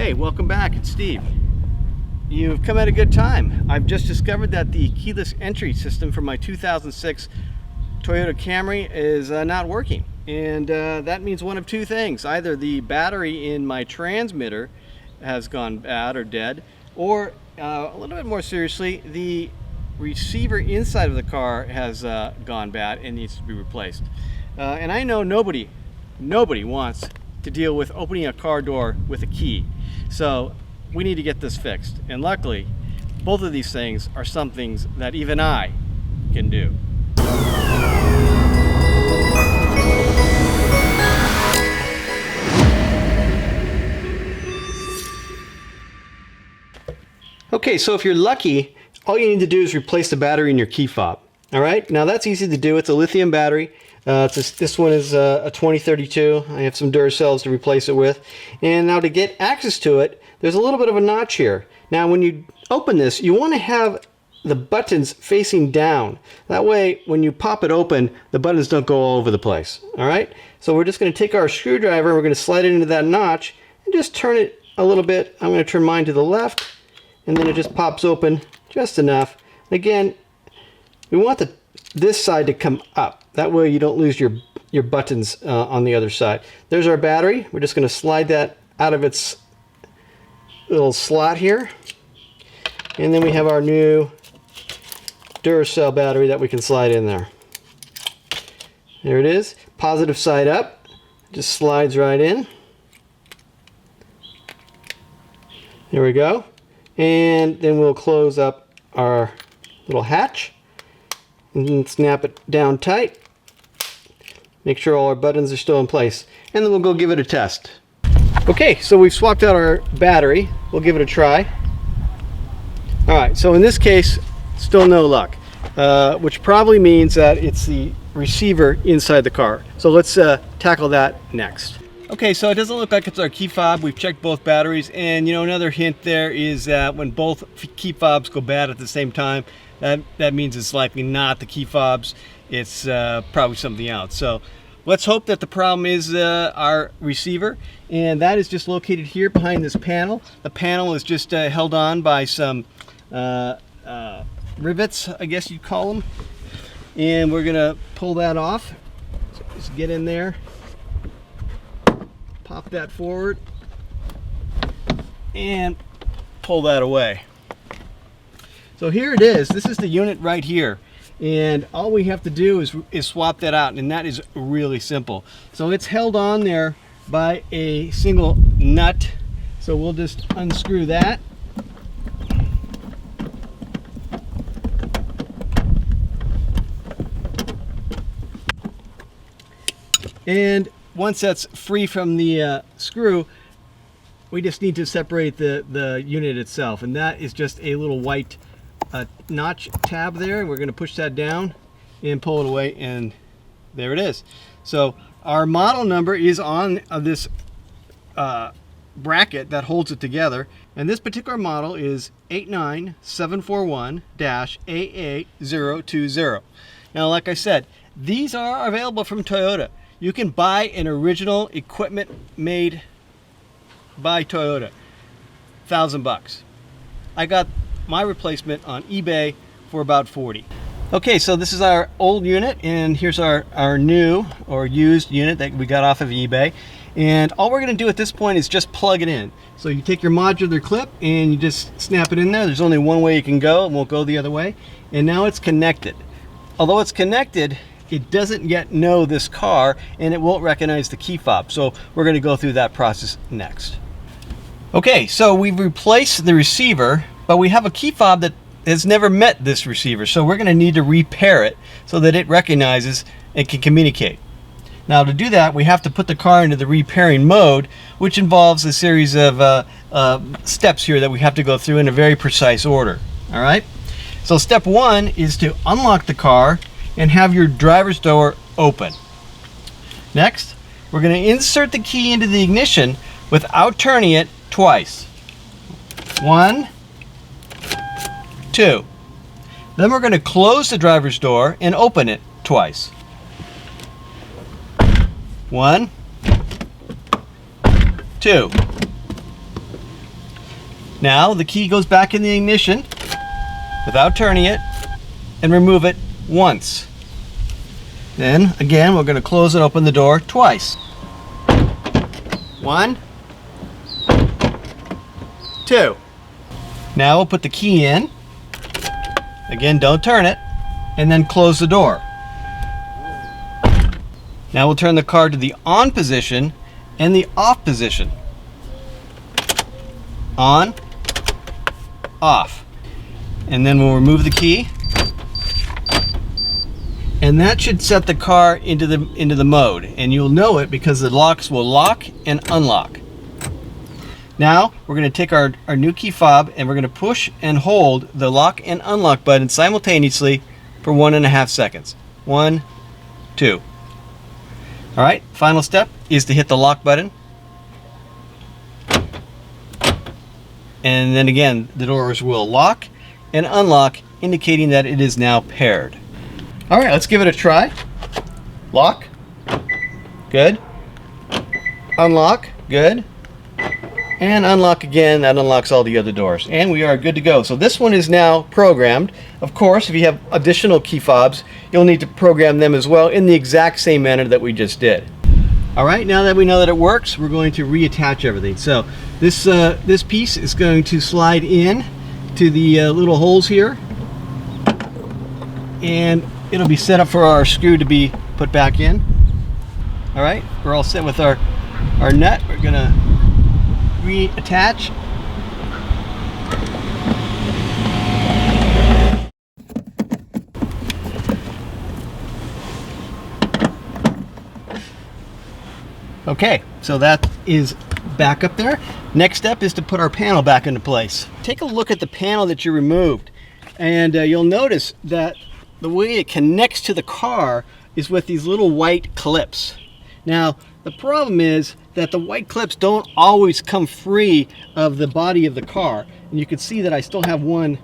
Hey, welcome back. It's Steve. You've come at a good time. I've just discovered that the keyless entry system for my 2006 Toyota Camry is not working. And that means one of two things. Either the battery in my transmitter has gone bad or dead, or a little bit more seriously, the receiver inside of the car has gone bad and needs to be replaced. And I know nobody wants to deal with opening a car door with a key. So we need to get this fixed. And luckily, both of these things are some things that even I can do. Okay, so if you're lucky, all you need to do is replace the battery in your key fob. All right, now that's easy to do. It's a lithium battery. This one is a 2032. I have some Duracells to replace it with. And now to get access to it, there's a little bit of a notch here. Now when you open this, you want to have the buttons facing down. That way, when you pop it open, the buttons don't go all over the place. All right, so we're just going to take our screwdriver and we're going to slide it into that notch and just turn it a little bit. I'm going to turn mine to the left, and then it just pops open just enough. Again, we want this side to come up. That way you don't lose your buttons on the other side. There's our battery. We're just going to slide that out of its little slot here. And then we have our new Duracell battery that we can slide in there. There it is. Positive side up. Just slides right in. There we go. And then we'll close up our little hatch and snap it down tight. Make sure all our buttons are still in place, and then we'll go give it a test. Okay, so we've swapped out our battery. We'll give it a try. All right, so in this case, still no luck, which probably means that it's the receiver inside the car. So let's tackle that next. Okay, so it doesn't look like it's our key fob. We've checked both batteries, and you know, another hint there is that when both key fobs go bad at the same time, that means it's likely not the key fobs. It's probably something else. So let's hope that the problem is our receiver, and that is just located here behind this panel. The panel is just held on by some rivets, I guess you'd call them, and we're gonna pull that off. So just get in there, pop that forward, and pull that away. So here it is. This is the unit right here, and all we have to do is swap that out, and that is really simple. So it's held on there by a single nut, so we'll just unscrew that. And once that's free from the screw, we just need to separate the unit itself, and that is just a little white notch tab there. We're going to push that down and pull it away, and there it is. So our model number is on this bracket that holds it together, and this particular model is 89741-AA020. Now, like I said, these are available from Toyota. You can buy an original equipment made by Toyota, $1,000. I got my replacement on eBay for about 40. Okay, so this is our old unit, and here's our new or used unit that we got off of eBay. And all we're going to do at this point is just plug it in. So you take your modular clip and you just snap it in there. There's only one way you can go, and we'll go the other way. And now it's connected. Although it's connected, it doesn't yet know this car, and it won't recognize the key fob. So we're going to go through that process next. Okay, so we've replaced the receiver, but we have a key fob that has never met this receiver. So we're going to need to repair it so that it recognizes and can communicate. Now, to do that, we have to put the car into the repairing mode, which involves a series of steps here that we have to go through in a very precise order. All right? So step one is to unlock the car and have your driver's door open. Next, we're going to insert the key into the ignition without turning it twice. 1, 2. Then we're going to close the driver's door and open it twice. 1, 2. Now the key goes back in the ignition without turning it, and remove it once. Then again, we're going to close and open the door twice. 1, 2. Now we'll put the key in. Again, don't turn it, and then close the door. Now we'll turn the car to the on position and the off position. On, off. And then we'll remove the key. And that should set the car into the mode. And you'll know it because the locks will lock and unlock. Now we're going to take our new key fob and we're going to push and hold the lock and unlock button simultaneously for 1.5 seconds. 1, 2. All right, final step is to hit the lock button. And then again, the doors will lock and unlock, indicating that it is now paired. All right, let's give it a try. Lock. Good. Unlock. Good. And unlock again. That unlocks all the other doors. And we are good to go. So this one is now programmed. Of course, if you have additional key fobs, you'll need to program them as well in the exact same manner that we just did. All right, now that we know that it works, we're going to reattach everything. So this piece is going to slide in to the little holes here, and it'll be set up for our screw to be put back in. All right, we're all set with our nut. We're gonna reattach. Okay, so that is back up there. Next step is to put our panel back into place. Take a look at the panel that you removed, and you'll notice that the way it connects to the car is with these little white clips. Now, the problem is that the white clips don't always come free of the body of the car, and you can see that I still have one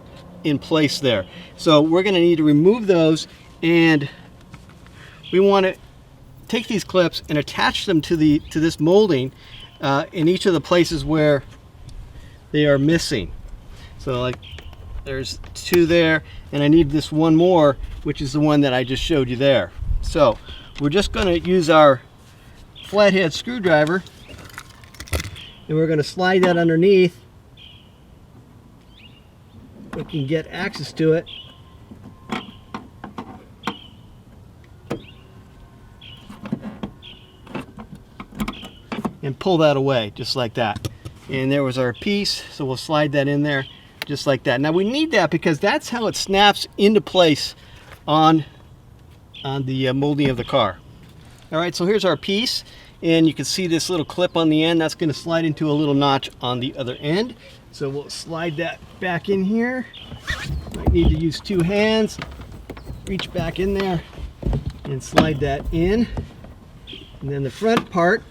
in place there. So we're going to need to remove those, and we want to take these clips and attach them to this molding in each of the places where they are missing. So like there's 2 there, and I need this one more, which is the one that I just showed you there. So we're just going to use our flathead screwdriver, and we're going to slide that underneath. We can get access to it. And pull that away just like that. And there was our piece, so we'll slide that in there just like that. Now we need that because that's how it snaps into place on the molding of the car. All right, so here's our piece, and you can see this little clip on the end. That's going to slide into a little notch on the other end. So we'll slide that back in here. Might need to use 2 hands. Reach back in there and slide that in. And then the front part,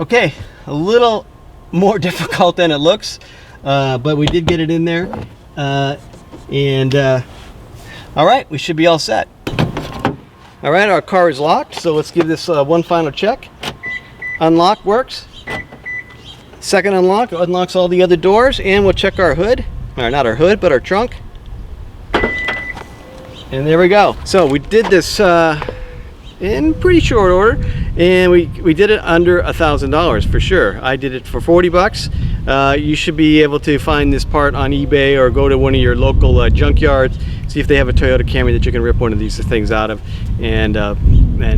okay, a little more difficult than it looks, but we did get it in there, all right, we should be all set. All right, our car is locked, so let's give this one final check. Unlock works. Second unlock unlocks all the other doors, and we'll check our hood, or not our hood, but our trunk. And there we go. So we did this in pretty short order, and we did it under $1,000 for sure. I did it for 40 bucks. You should be able to find this part on eBay or go to one of your local junkyards, see if they have a Toyota Camry that you can rip one of these things out of, and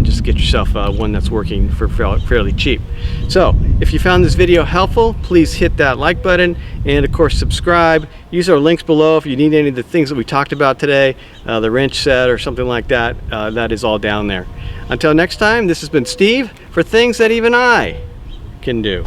just get yourself one that's working for fairly cheap. So if you found this video helpful, please hit that like button, and of course subscribe. Use our links below if you need any of the things that we talked about today, the wrench set or something like that. That is all down there. Until next time, this has been Steve for Things That Even I Can Do.